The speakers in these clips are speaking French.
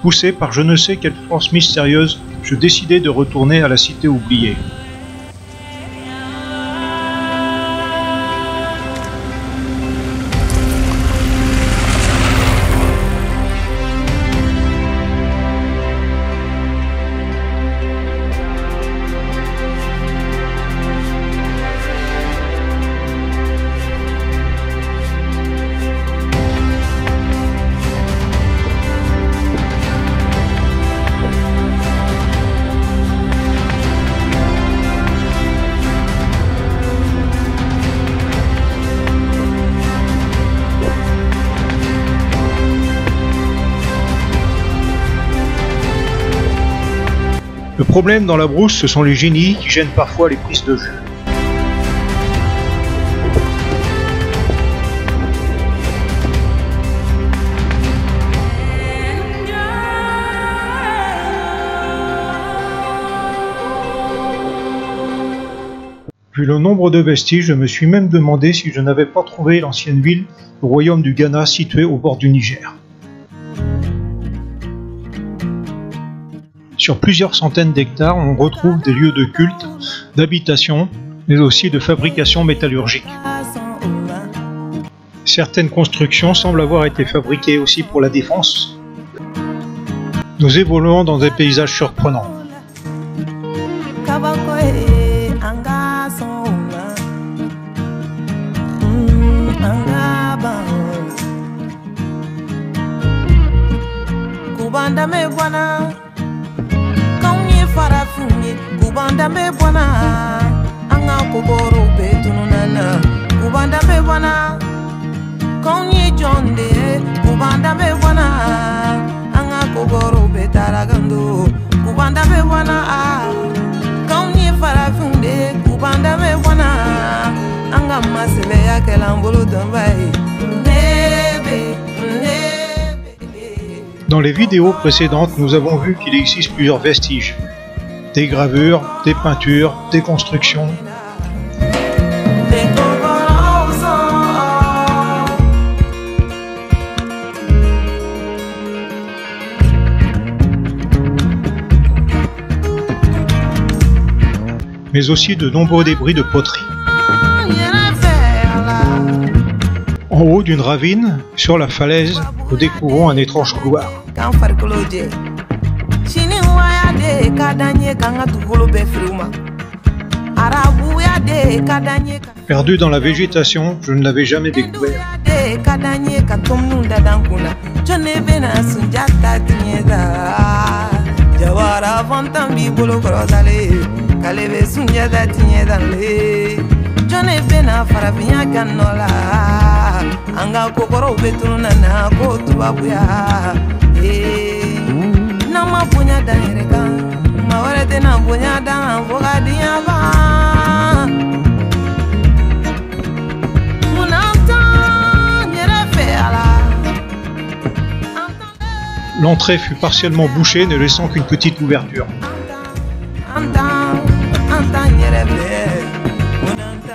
Poussé par je ne sais quelle force mystérieuse, je décidai de retourner à la cité oubliée. Le problème dans la brousse, ce sont les génies qui gênent parfois les prises de vue. Vu le nombre de vestiges, je me suis même demandé si je n'avais pas trouvé l'ancienne ville du royaume du Ghana située au bord du Niger. Sur plusieurs centaines d'hectares, on retrouve des lieux de culte, d'habitation, mais aussi de fabrication métallurgique. Certaines constructions semblent avoir été fabriquées aussi pour la défense. Nous évoluons dans des paysages surprenants. Kubanda me bwana anga kogoro betunana kubanda me bwana konye jonde kubanda me bwana anga kogoro betaragando kubanda me bwana konye farafunde kubanda me bwana anga masele ya kelambolo dambai nebe. Dans les vidéos précédentes, nous avons vu qu'il existe plusieurs vestiges. Des gravures, des peintures, des constructions. Mais aussi de nombreux débris de poterie. En haut d'une ravine, sur la falaise, nous découvrons un étrange couloir. Perdu dans la végétation, je ne l'avais jamais découvert. L'entrée fut partiellement bouchée, ne laissant qu'une petite ouverture.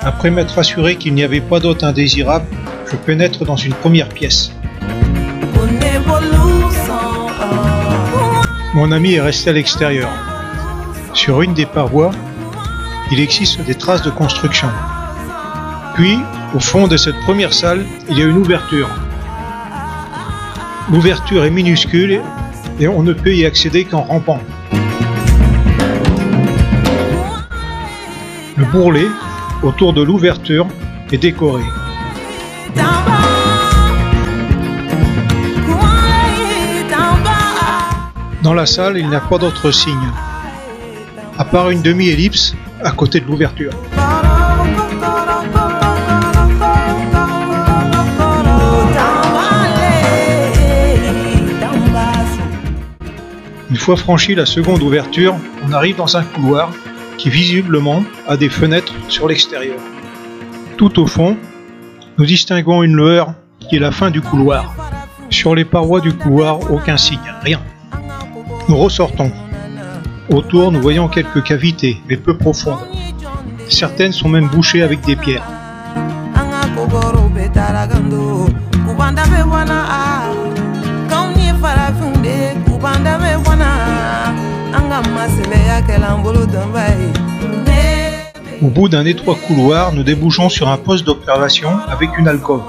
Après m'être assuré qu'il n'y avait pas d'hôte indésirable, je pénètre dans une première pièce. Mon ami est resté à l'extérieur. Sur une des parois, il existe des traces de construction. Puis, au fond de cette première salle, il y a une ouverture. L'ouverture est minuscule et on ne peut y accéder qu'en rampant. Le bourrelet autour de l'ouverture est décoré. Dans la salle, il n'y a pas d'autre signe, à part une demi-ellipse à côté de l'ouverture. Une fois franchi la seconde ouverture, on arrive dans un couloir qui visiblement a des fenêtres sur l'extérieur. Tout au fond, nous distinguons une lueur qui est la fin du couloir. Sur les parois du couloir, aucun signe, rien. Nous ressortons. Autour, nous voyons quelques cavités, mais peu profondes. Certaines sont même bouchées avec des pierres. Au bout d'un étroit couloir, nous débouchons sur un poste d'observation avec une alcôve.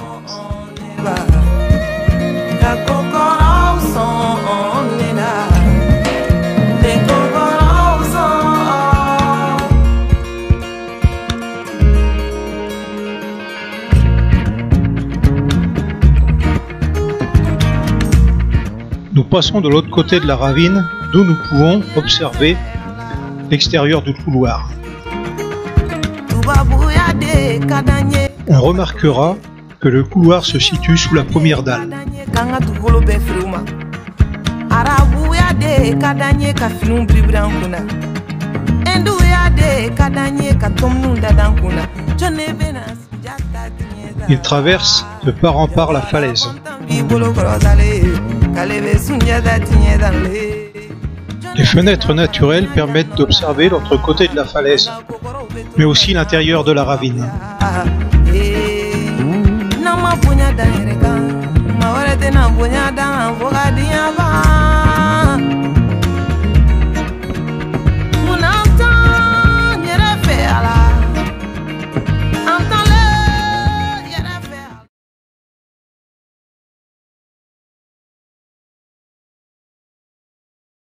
Nous passons de l'autre côté de la ravine, d'où nous pouvons observer l'extérieur du couloir. On remarquera que le couloir se situe sous la première dalle. Il traverse de part en part la falaise. Les fenêtres naturelles permettent d'observer l'autre côté de la falaise, mais aussi l'intérieur de la ravine.